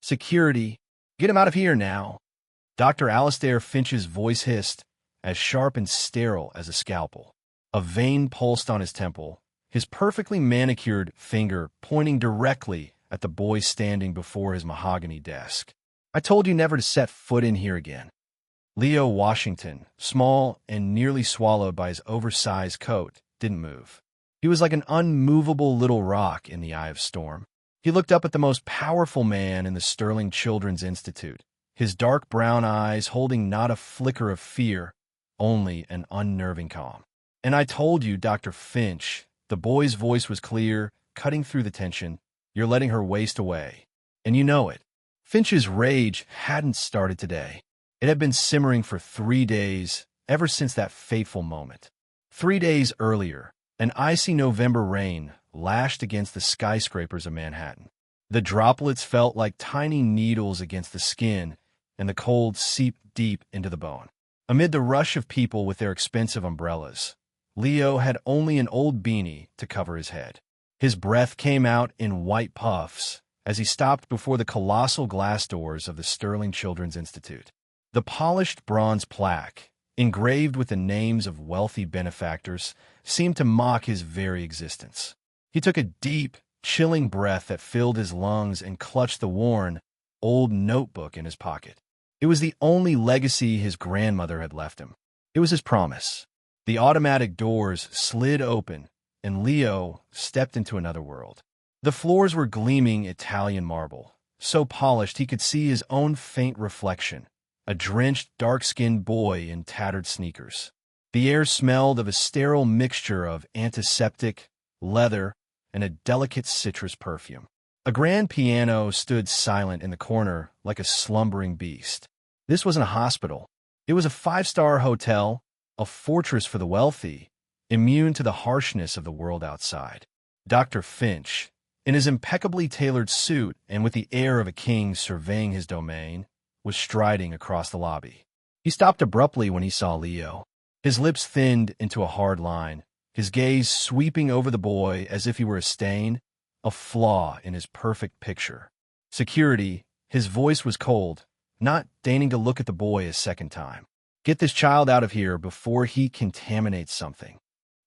Security, get him out of here now. Dr. Alistair Finch's voice hissed, as sharp and sterile as a scalpel. A vein pulsed on his temple, his perfectly manicured finger pointing directly at the boy standing before his mahogany desk. I told you never to set foot in here again. Leo Washington, small and nearly swallowed by his oversized coat, didn't move. He was like an unmovable little rock in the eye of storm. He looked up at the most powerful man in the Sterling Children's Institute, his dark brown eyes holding not a flicker of fear, only an unnerving calm. And I told you, Dr. Finch, the boy's voice was clear, cutting through the tension, you're letting her waste away. And you know it. Finch's rage hadn't started today. It had been simmering for 3 days, ever since that fateful moment. 3 days earlier, an icy November rain lashed against the skyscrapers of Manhattan. The droplets felt like tiny needles against the skin, and the cold seeped deep into the bone. Amid the rush of people with their expensive umbrellas, Leo had only an old beanie to cover his head. His breath came out in white puffs as he stopped before the colossal glass doors of the Sterling Children's Institute. The polished bronze plaque, engraved with the names of wealthy benefactors, seemed to mock his very existence. He took a deep, chilling breath that filled his lungs and clutched the worn, old notebook in his pocket. It was the only legacy his grandmother had left him. It was his promise. The automatic doors slid open, and Leo stepped into another world. The floors were gleaming Italian marble, so polished he could see his own faint reflection, a drenched, dark-skinned boy in tattered sneakers. The air smelled of a sterile mixture of antiseptic, leather, and a delicate citrus perfume. A grand piano stood silent in the corner like a slumbering beast. This wasn't a hospital. It was a 5-star hotel, a fortress for the wealthy, immune to the harshness of the world outside. Dr. Finch, in his impeccably tailored suit and with the air of a king surveying his domain, was striding across the lobby. He stopped abruptly when he saw Leo. His lips thinned into a hard line, his gaze sweeping over the boy as if he were a stain, a flaw in his perfect picture. Security, his voice was cold, not deigning to look at the boy a second time. Get this child out of here before he contaminates something.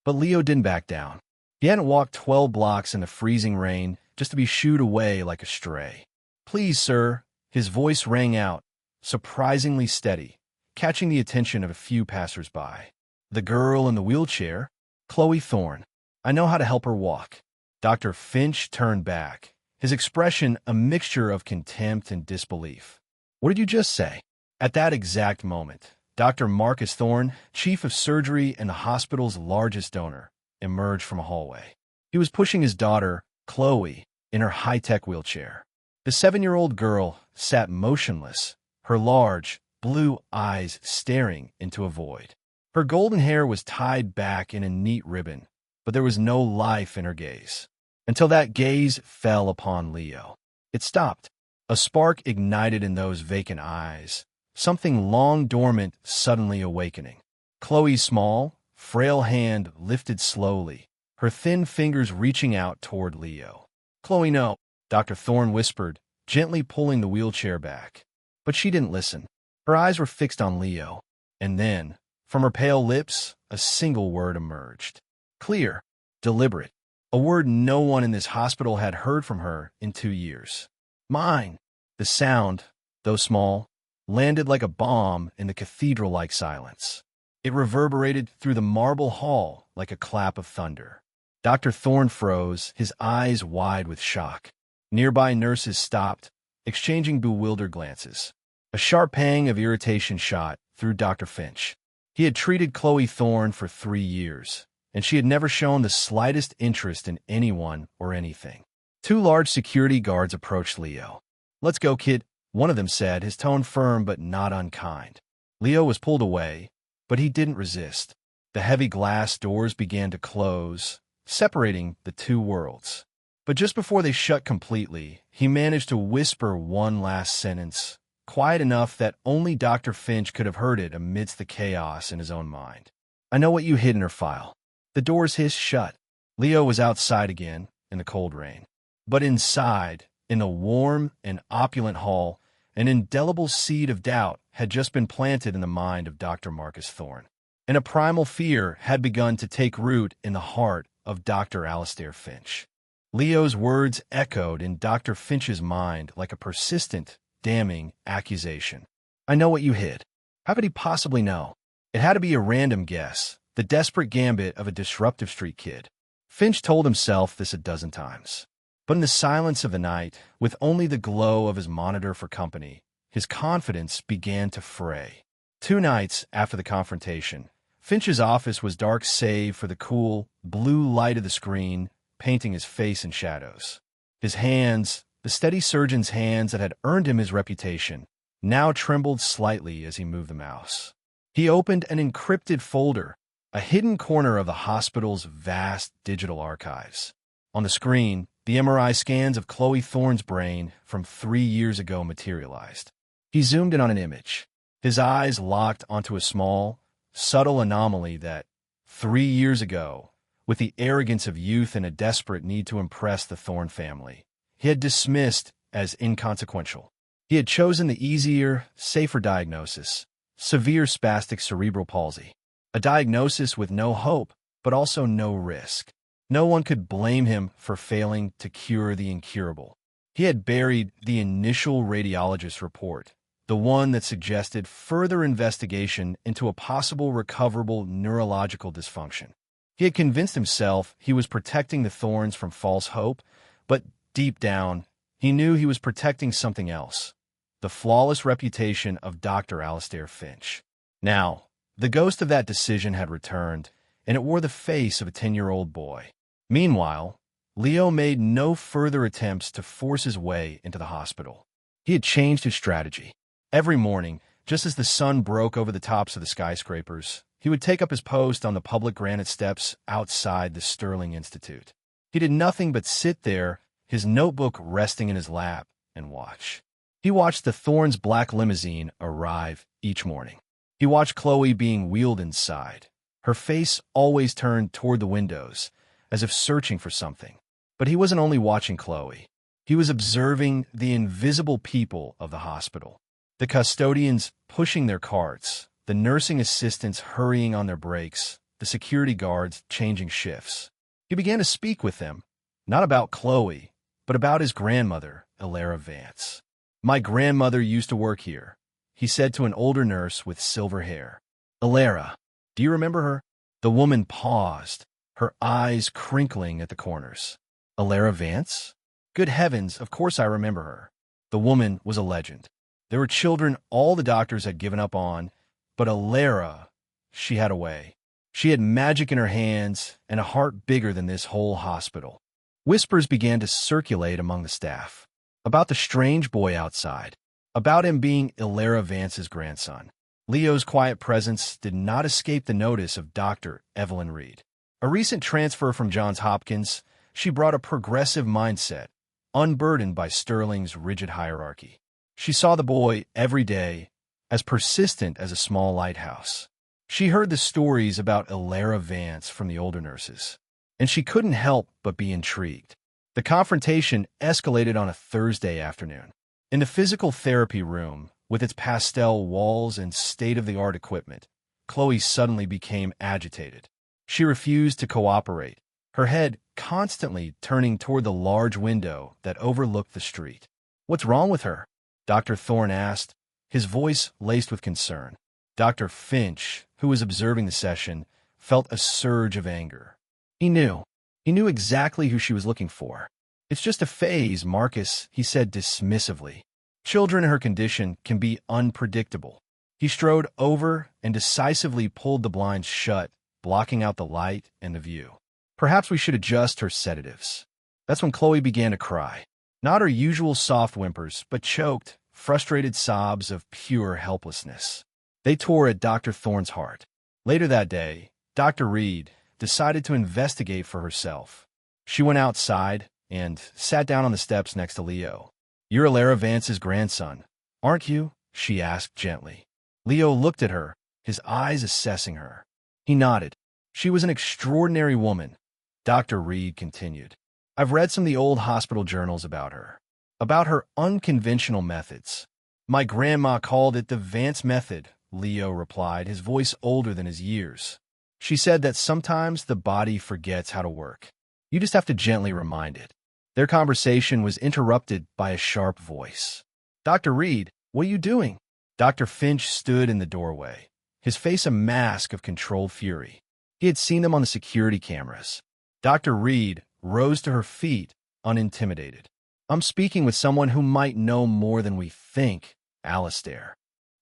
But Leo didn't back down. He hadn't walked 12 blocks in the freezing rain just to be shooed away like a stray. Please, sir, his voice rang out, surprisingly steady, catching the attention of a few passers-by. The girl in the wheelchair, Chloe Thorne. I know how to help her walk. Dr. Finch turned back, his expression a mixture of contempt and disbelief. What did you just say? At that exact moment, Dr. Marcus Thorne, chief of surgery and the hospital's largest donor, emerged from a hallway. He was pushing his daughter, Chloe, in her high-tech wheelchair. The 7-year-old girl sat motionless, her large, blue eyes staring into a void. Her golden hair was tied back in a neat ribbon, but there was no life in her gaze. Until that gaze fell upon Leo. It stopped. A spark ignited in those vacant eyes, something long dormant suddenly awakening. Chloe's small, frail hand lifted slowly, her thin fingers reaching out toward Leo. Chloe, no, Dr. Thorne whispered, gently pulling the wheelchair back. But she didn't listen. Her eyes were fixed on Leo, and then, from her pale lips, a single word emerged. Clear, deliberate, a word no one in this hospital had heard from her in 2 years. Mine. The sound, though small, landed like a bomb in the cathedral-like silence. It reverberated through the marble hall like a clap of thunder. Dr. Thorne froze, his eyes wide with shock. Nearby nurses stopped, exchanging bewildered glances. A sharp pang of irritation shot through Dr. Finch. He had treated Chloe Thorne for 3 years, and she had never shown the slightest interest in anyone or anything. 2 large security guards approached Leo. Let's go, kid, one of them said, his tone firm but not unkind. Leo was pulled away, but he didn't resist. The heavy glass doors began to close, separating the 2 worlds. But just before they shut completely, he managed to whisper one last sentence, quiet enough that only Dr. Finch could have heard it amidst the chaos in his own mind. I know what you hid in her file. The doors hissed shut. Leo was outside again, in the cold rain. But inside, In the warm and opulent hall, an indelible seed of doubt had just been planted in the mind of Dr. Marcus Thorne, and a primal fear had begun to take root in the heart of Dr. Alistair Finch. Leo's words echoed in Dr. Finch's mind like a persistent, damning accusation. "I know what you hid." How could he possibly know? It had to be a random guess, the desperate gambit of a disruptive street kid. Finch told himself this a dozen times. But in the silence of the night, with only the glow of his monitor for company, his confidence began to fray. 2 nights after the confrontation, Finch's office was dark save for the cool, blue light of the screen, painting his face in shadows. His hands, the steady surgeon's hands that had earned him his reputation, now trembled slightly as he moved the mouse. He opened an encrypted folder, a hidden corner of the hospital's vast digital archives. On the screen, the MRI scans of Chloe Thorne's brain from 3 years ago materialized. He zoomed in on an image, his eyes locked onto a small, subtle anomaly that, 3 years ago, with the arrogance of youth and a desperate need to impress the Thorne family, he had dismissed as inconsequential. He had chosen the easier, safer diagnosis: severe spastic cerebral palsy. A diagnosis with no hope, but also no risk. No one could blame him for failing to cure the incurable. He had buried the initial radiologist's report, the one that suggested further investigation into a possible recoverable neurological dysfunction. He had convinced himself he was protecting the Thornes from false hope, but deep down, he knew he was protecting something else: the flawless reputation of Dr. Alistair Finch. Now, the ghost of that decision had returned, and it wore the face of a 10-year-old boy. Meanwhile, Leo made no further attempts to force his way into the hospital. He had changed his strategy. Every morning, just as the sun broke over the tops of the skyscrapers, he would take up his post on the public granite steps outside the Sterling Institute. He did nothing but sit there, his notebook resting in his lap, and watch. He watched the Thornes' black limousine arrive each morning. He watched Chloe being wheeled inside, her face always turned toward the windows, as if searching for something. But he wasn't only watching Chloe. He was observing the invisible people of the hospital. The custodians pushing their carts, the nursing assistants hurrying on their breaks, the security guards changing shifts. He began to speak with them, not about Chloe, but about his grandmother, Elara Vance. "My grandmother used to work here," he said to an older nurse with silver hair. "Elara, do you remember her?" The woman paused, her eyes crinkling at the corners. "Elara Vance? Good heavens, of course I remember her." The woman was a legend. There were children all the doctors had given up on, but Elara, she had a way. She had magic in her hands and a heart bigger than this whole hospital. Whispers began to circulate among the staff about the strange boy outside, about him being Elara Vance's grandson. Leo's quiet presence did not escape the notice of Dr. Evelyn Reed. A recent transfer from Johns Hopkins, she brought a progressive mindset, unburdened by Sterling's rigid hierarchy. She saw the boy every day, as persistent as a small lighthouse. She heard the stories about Elara Vance from the older nurses, and she couldn't help but be intrigued. The confrontation escalated on a Thursday afternoon. In the physical therapy room, with its pastel walls and state-of-the-art equipment, Chloe suddenly became agitated. She refused to cooperate, her head constantly turning toward the large window that overlooked the street. "What's wrong with her?" Dr. Thorne asked, his voice laced with concern. Dr. Finch, who was observing the session, felt a surge of anger. He knew exactly who she was looking for. "It's just a phase, Marcus," he said dismissively. "Children in her condition can be unpredictable." He strode over and decisively pulled the blinds shut, blocking out the light and the view. "Perhaps we should adjust her sedatives." That's when Chloe began to cry. Not her usual soft whimpers, but choked, frustrated sobs of pure helplessness. They tore at Dr. Thorne's heart. Later that day, Dr. Reed decided to investigate for herself. She went outside and sat down on the steps next to Leo. "You're Elara Vance's grandson, aren't you?" she asked gently. Leo looked at her, his eyes assessing her. He nodded. "She was an extraordinary woman," Dr. Reed continued. "I've read some of the old hospital journals about her. about her unconventional methods. My grandma called it the Vance method, Leo replied, his voice older than his years. She said that sometimes the body forgets how to work. You just have to gently remind it. Their conversation was interrupted by a sharp voice. Dr. Reed, what are you doing? Dr. Finch stood in the doorway, his face a mask of controlled fury. He had seen them on the security cameras. Dr. Reed rose to her feet, unintimidated. I'm speaking with someone who might know more than we think, Alistair.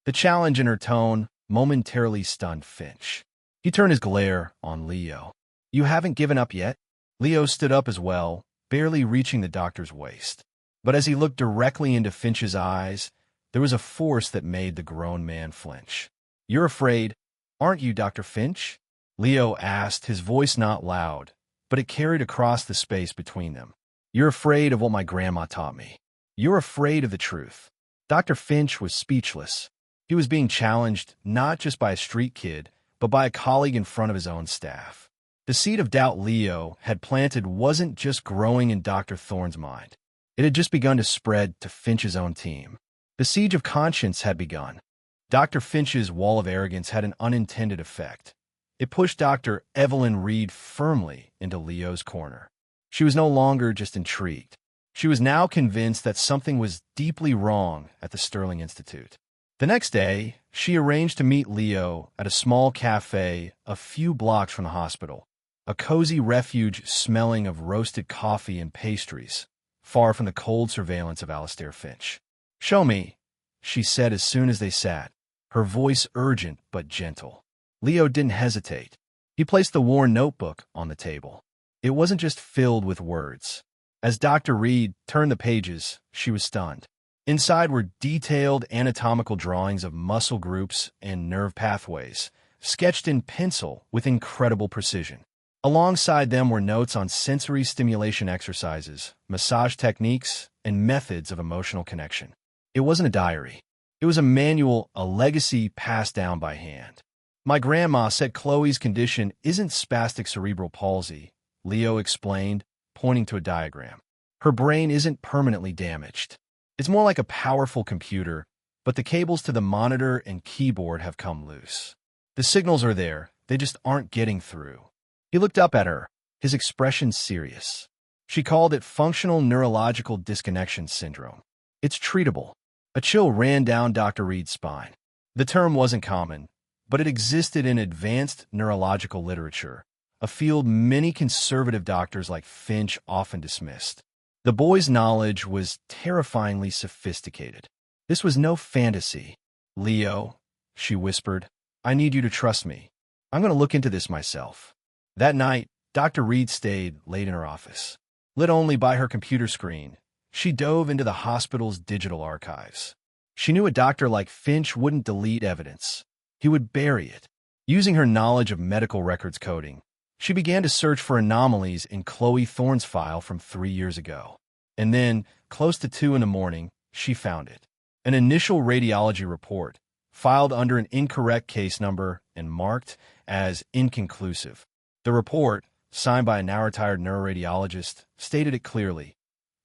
The challenge in her tone momentarily stunned Finch. He turned his glare on Leo. You haven't given up yet? Leo stood up as well, barely reaching the doctor's waist. But as he looked directly into Finch's eyes, there was a force that made the grown man flinch. You're afraid, aren't you, Dr. Finch? Leo asked, his voice not loud, but it carried across the space between them. You're afraid of what my grandma taught me. You're afraid of the truth. Dr. Finch was speechless. He was being challenged not just by a street kid, but by a colleague in front of his own staff. The seed of doubt Leo had planted wasn't just growing in Dr. Thorne's mind. It had just begun to spread to Finch's own team. The siege of conscience had begun. Dr. Finch's wall of arrogance had an unintended effect. It pushed Dr. Evelyn Reed firmly into Leo's corner. She was no longer just intrigued. She was now convinced that something was deeply wrong at the Sterling Institute. The next day, she arranged to meet Leo at a small cafe a few blocks from the hospital, a cozy refuge smelling of roasted coffee and pastries, far from the cold surveillance of Alistair Finch. Show me, she said as soon as they sat, her voice urgent but gentle. Leo didn't hesitate. He placed the worn notebook on the table. It wasn't just filled with words. As Dr. Reed turned the pages, she was stunned. Inside were detailed anatomical drawings of muscle groups and nerve pathways, sketched in pencil with incredible precision. Alongside them were notes on sensory stimulation exercises, massage techniques, and methods of emotional connection. It wasn't a diary. It was a manual, a legacy passed down by hand. My grandma said Chloe's condition isn't spastic cerebral palsy, Leo explained, pointing to a diagram. Her brain isn't permanently damaged. It's more like a powerful computer, but the cables to the monitor and keyboard have come loose. The signals are there, they just aren't getting through. He looked up at her, his expression serious. She called it functional neurological disconnection syndrome. It's treatable. A chill ran down Dr. Reed's spine. The term wasn't common, but it existed in advanced neurological literature, a field many conservative doctors like Finch often dismissed. The boy's knowledge was terrifyingly sophisticated. This was no fantasy. Leo, she whispered, I need you to trust me. I'm going to look into this myself. That night, Dr. Reed stayed late in her office. Lit only by her computer screen, she dove into the hospital's digital archives. She knew a doctor like Finch wouldn't delete evidence. He would bury it. Using her knowledge of medical records coding, she began to search for anomalies in Chloe Thorne's file from 3 years ago. And then, close to 2 in the morning, she found it. An initial radiology report, filed under an incorrect case number and marked as inconclusive. The report, signed by a now-retired neuroradiologist, stated it clearly.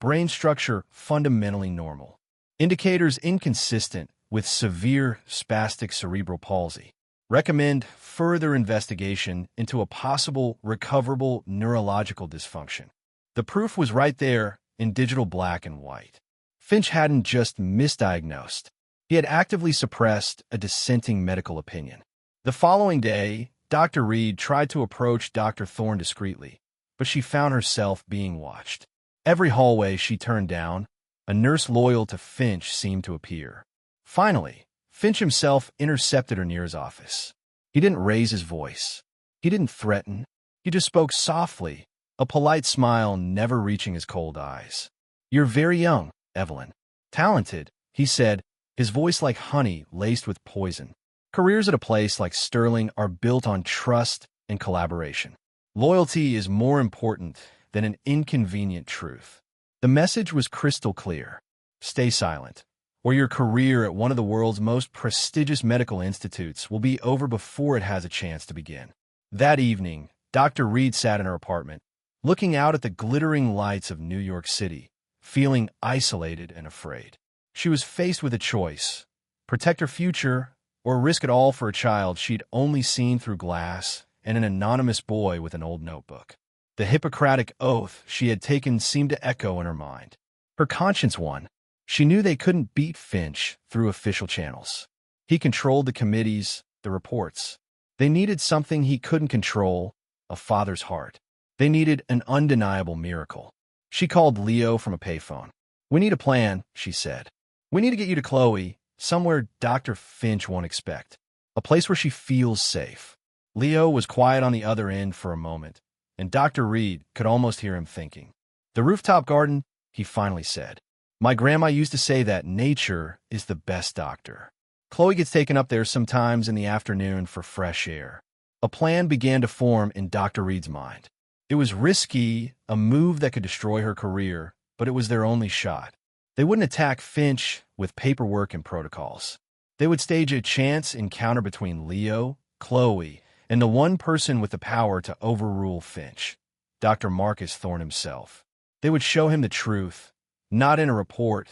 Brain structure fundamentally normal. Indicators inconsistent with severe spastic cerebral palsy. Recommend further investigation into a possible recoverable neurological dysfunction. The proof was right there in digital black and white. Finch hadn't just misdiagnosed. He had actively suppressed a dissenting medical opinion. The following day, Dr. Reed tried to approach Dr. Thorne discreetly, but she found herself being watched. Every hallway she turned down, a nurse loyal to Finch seemed to appear. Finally, Finch himself intercepted her near his office. He didn't raise his voice. He didn't threaten. He just spoke softly, a polite smile never reaching his cold eyes. You're very young, Evelyn. Talented, he said, his voice like honey laced with poison. Careers at a place like Sterling are built on trust and collaboration. Loyalty is more important than an inconvenient truth. The message was crystal clear. Stay silent, or your career at one of the world's most prestigious medical institutes will be over before it has a chance to begin. That evening, Dr. Reed sat in her apartment, looking out at the glittering lights of New York City, feeling isolated and afraid. She was faced with a choice: protect her future or risk it all for a child she'd only seen through glass and an anonymous boy with an old notebook. The Hippocratic oath she had taken seemed to echo in her mind. Her conscience won. She knew they couldn't beat Finch through official channels. He controlled the committees, the reports. They needed something he couldn't control: a father's heart. They needed an undeniable miracle. She called Leo from a payphone. "We need a plan," she said. "We need to get you to Chloe, somewhere Dr. Finch won't expect. A place where she feels safe." Leo was quiet on the other end for a moment, and Dr. Reed could almost hear him thinking. "The rooftop garden," he finally said. "My grandma used to say that nature is the best doctor. Chloe gets taken up there sometimes in the afternoon for fresh air." A plan began to form in Dr. Reed's mind. It was risky, a move that could destroy her career, but it was their only shot. They wouldn't attack Finch with paperwork and protocols. They would stage a chance encounter between Leo, Chloe, and the one person with the power to overrule Finch, Dr. Marcus Thorne himself. They would show him the truth, not in a report,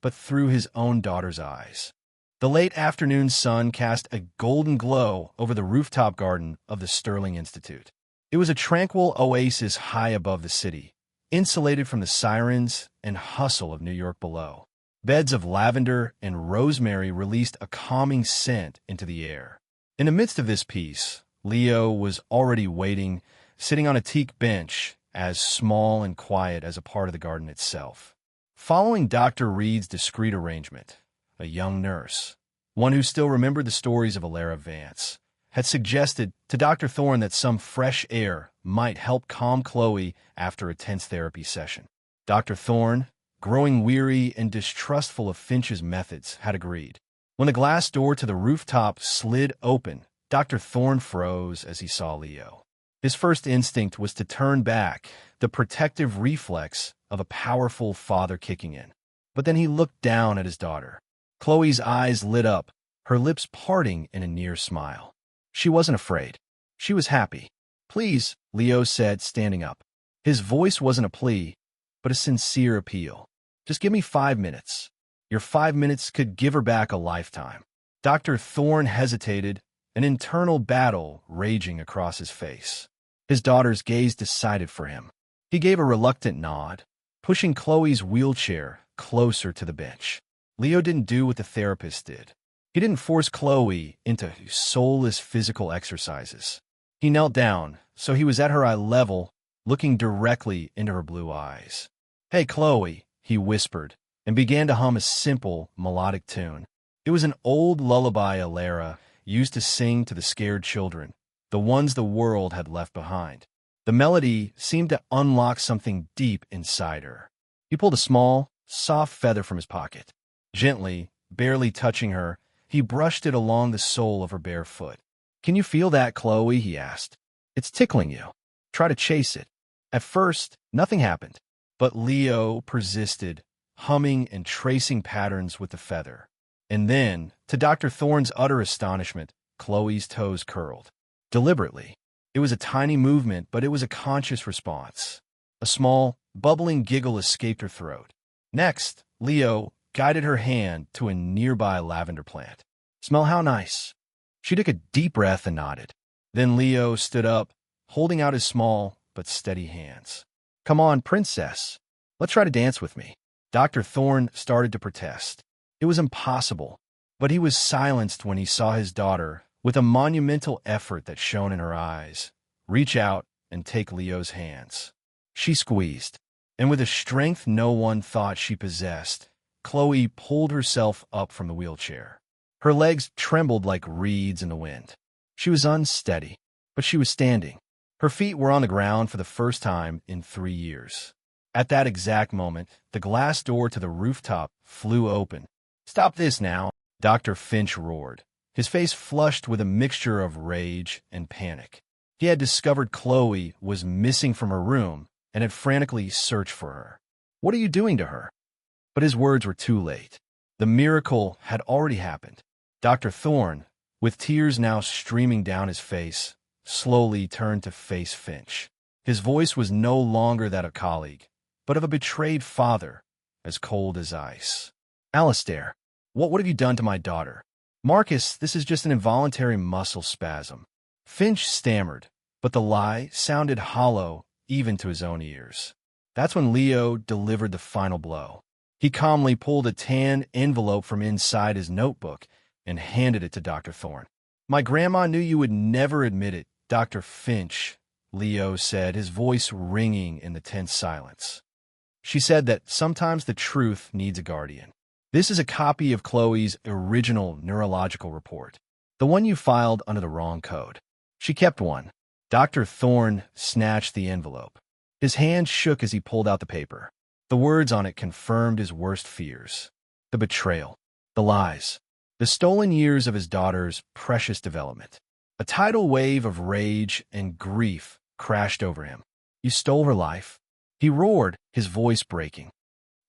but through his own daughter's eyes. The late afternoon sun cast a golden glow over the rooftop garden of the Sterling Institute. It was a tranquil oasis high above the city, insulated from the sirens and hustle of New York below. Beds of lavender and rosemary released a calming scent into the air. In the midst of this peace, Leo was already waiting, sitting on a teak bench, as small and quiet as a part of the garden itself. Following Dr. Reed's discreet arrangement, a young nurse, one who still remembered the stories of Alara Vance, had suggested to Dr. Thorne that some fresh air might help calm Chloe after a tense therapy session. Dr. Thorne, growing weary and distrustful of Finch's methods, had agreed. When the glass door to the rooftop slid open, Dr. Thorne froze as he saw Leo. His first instinct was to turn back, the protective reflex of a powerful father kicking in. But then he looked down at his daughter. Chloe's eyes lit up, her lips parting in a near smile. She wasn't afraid. She was happy. "Please," Leo said, standing up. His voice wasn't a plea, but a sincere appeal. "Just give me 5 minutes. Your 5 minutes could give her back a lifetime." Dr. Thorne hesitated, an internal battle raging across his face. His daughter's gaze decided for him. He gave a reluctant nod, pushing Chloe's wheelchair closer to the bench. Leo didn't do what the therapist did. He didn't force Chloe into soulless physical exercises. He knelt down, so he was at her eye level, looking directly into her blue eyes. "Hey, Chloe," he whispered, and began to hum a simple, melodic tune. It was an old lullaby Alara used to sing to the scared children, the ones the world had left behind. The melody seemed to unlock something deep inside her. He pulled a small, soft feather from his pocket. Gently, barely touching her, he brushed it along the sole of her bare foot. "Can you feel that, Chloe?" he asked. "It's tickling you. Try to chase it." At first, nothing happened, but Leo persisted, humming and tracing patterns with the feather. And then, to Dr. Thorne's utter astonishment, Chloe's toes curled. Deliberately. It was a tiny movement, but it was a conscious response. A small, bubbling giggle escaped her throat. Next, Leo guided her hand to a nearby lavender plant. "Smell how nice." She took a deep breath and nodded. Then Leo stood up, holding out his small but steady hands. "Come on, princess. Let's try to dance with me." Dr. Thorne started to protest. It was impossible, but he was silenced when he saw his daughter, with a monumental effort that shone in her eyes, reach out and take Leo's hands. She squeezed, and with a strength no one thought she possessed, Chloe pulled herself up from the wheelchair. Her legs trembled like reeds in the wind. She was unsteady, but she was standing. Her feet were on the ground for the first time in 3 years. At that exact moment, the glass door to the rooftop flew open. "Stop this now," Dr. Finch roared, his face flushed with a mixture of rage and panic. He had discovered Chloe was missing from her room and had frantically searched for her. "What are you doing to her?" But his words were too late. The miracle had already happened. Dr. Thorne, with tears now streaming down his face, slowly turned to face Finch. His voice was no longer that of a colleague, but of a betrayed father, as cold as ice. Alistair, what have you done to my daughter? Marcus, this is just an involuntary muscle spasm. Finch stammered, but the lie sounded hollow even to his own ears. That's when Leo delivered the final blow. He calmly pulled a tan envelope from inside his notebook and handed it to Dr. Thorne. My grandma knew you would never admit it, Dr. Finch, Leo said, his voice ringing in the tense silence. She said that sometimes the truth needs a guardian. This is a copy of Chloe's original neurological report, the one you filed under the wrong code. She kept one. Dr. Thorne snatched the envelope. His hand shook as he pulled out the paper. The words on it confirmed his worst fears. The betrayal, the lies, the stolen years of his daughter's precious development. A tidal wave of rage and grief crashed over him. You stole her life, he roared, his voice breaking.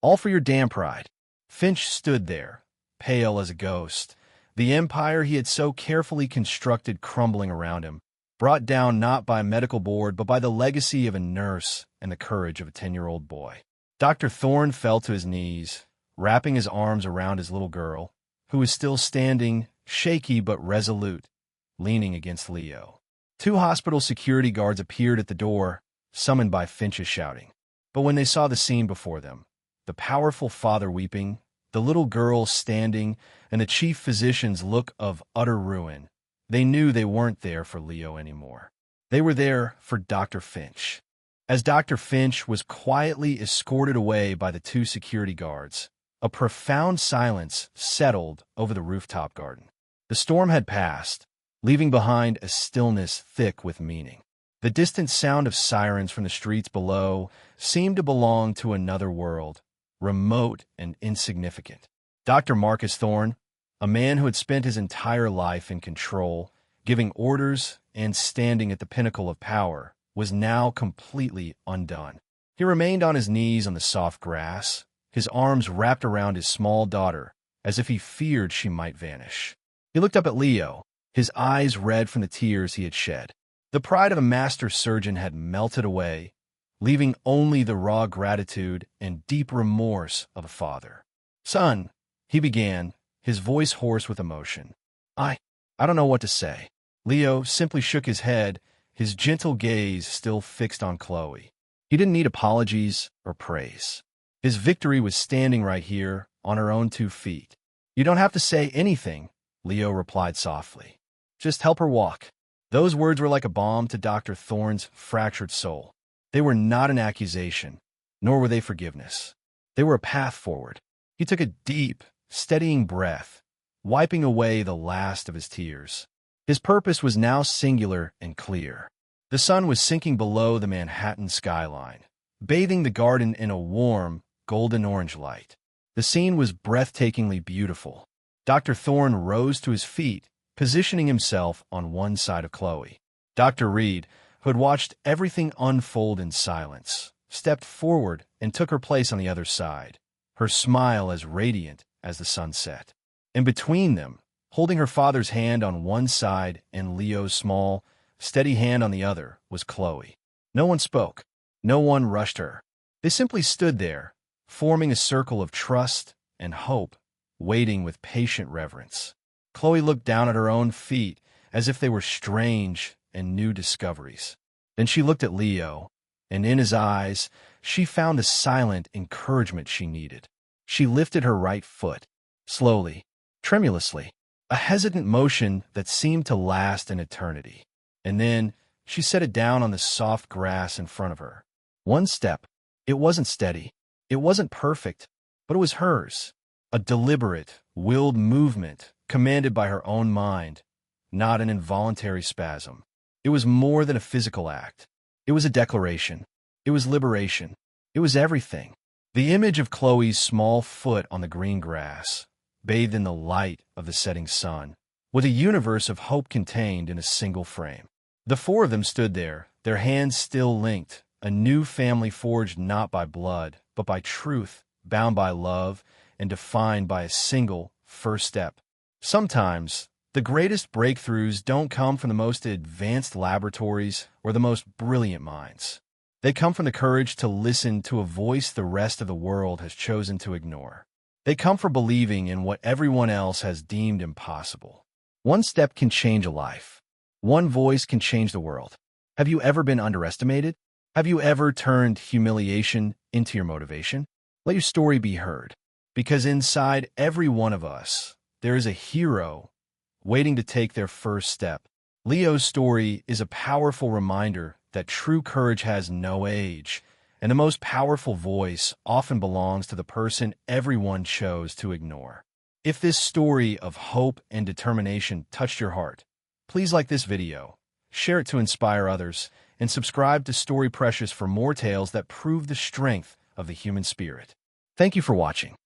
All for your damn pride. Finch stood there, pale as a ghost, the empire he had so carefully constructed crumbling around him, brought down not by a medical board but by the legacy of a nurse and the courage of a 10-year-old boy. Dr. Thorne fell to his knees, wrapping his arms around his little girl, who was still standing, shaky but resolute, leaning against Leo. 2 hospital security guards appeared at the door, summoned by Finch's shouting. But when they saw the scene before them, the powerful father weeping, the little girl standing, and the chief physician's look of utter ruin, they knew they weren't there for Leo anymore. They were there for Dr. Finch. As Dr. Finch was quietly escorted away by the 2 security guards, a profound silence settled over the rooftop garden. The storm had passed, leaving behind a stillness thick with meaning. The distant sound of sirens from the streets below seemed to belong to another world, remote and insignificant. Dr. Marcus Thorne, a man who had spent his entire life in control, giving orders and standing at the pinnacle of power, was now completely undone. He remained on his knees on the soft grass, his arms wrapped around his small daughter, as if he feared she might vanish. He looked up at Leo, his eyes red from the tears he had shed. The pride of a master surgeon had melted away, leaving only the raw gratitude and deep remorse of a father. Son, he began, his voice hoarse with emotion. I don't know what to say. Leo simply shook his head, his gentle gaze still fixed on Chloe. He didn't need apologies or praise. His victory was standing right here, on her own 2 feet. You don't have to say anything, Leo replied softly. Just help her walk. Those words were like a balm to Dr. Thorne's fractured soul. They were not an accusation, nor were they forgiveness. They were a path forward. He took a deep, steadying breath, wiping away the last of his tears. His purpose was now singular and clear. The sun was sinking below the Manhattan skyline, bathing the garden in a warm, golden-orange light. The scene was breathtakingly beautiful. Dr. Thorne rose to his feet, positioning himself on one side of Chloe. Dr. Reed, who had watched everything unfold in silence, stepped forward and took her place on the other side, her smile as radiant as the sun set. And between them, holding her father's hand on one side and Leo's small, steady hand on the other, was Chloe. No one spoke. No one rushed her. They simply stood there, forming a circle of trust and hope, waiting with patient reverence. Chloe looked down at her own feet as if they were strange and new discoveries. Then she looked at Leo, and in his eyes, she found the silent encouragement she needed. She lifted her right foot, slowly, tremulously, a hesitant motion that seemed to last an eternity. And then she set it down on the soft grass in front of her. One step. It wasn't steady. It wasn't perfect, but it was hers. A deliberate, willed movement commanded by her own mind, not an involuntary spasm. It was more than a physical act. It was a declaration. It was liberation. It was everything. The image of Chloe's small foot on the green grass, bathed in the light of the setting sun, was a universe of hope contained in a single frame. The 4 of them stood there, their hands still linked, a new family forged not by blood, but by truth, bound by love, and defined by a single first step. Sometimes, the greatest breakthroughs don't come from the most advanced laboratories or the most brilliant minds. They come from the courage to listen to a voice the rest of the world has chosen to ignore. They come from believing in what everyone else has deemed impossible. One step can change a life. One voice can change the world. Have you ever been underestimated? Have you ever turned humiliation into your motivation? Let your story be heard, because inside every one of us, there is a hero waiting to take their first step. Leo's story is a powerful reminder that true courage has no age, and the most powerful voice often belongs to the person everyone chose to ignore. If this story of hope and determination touched your heart, please like this video, share it to inspire others, and subscribe to Story Precious for more tales that prove the strength of the human spirit. Thank you for watching.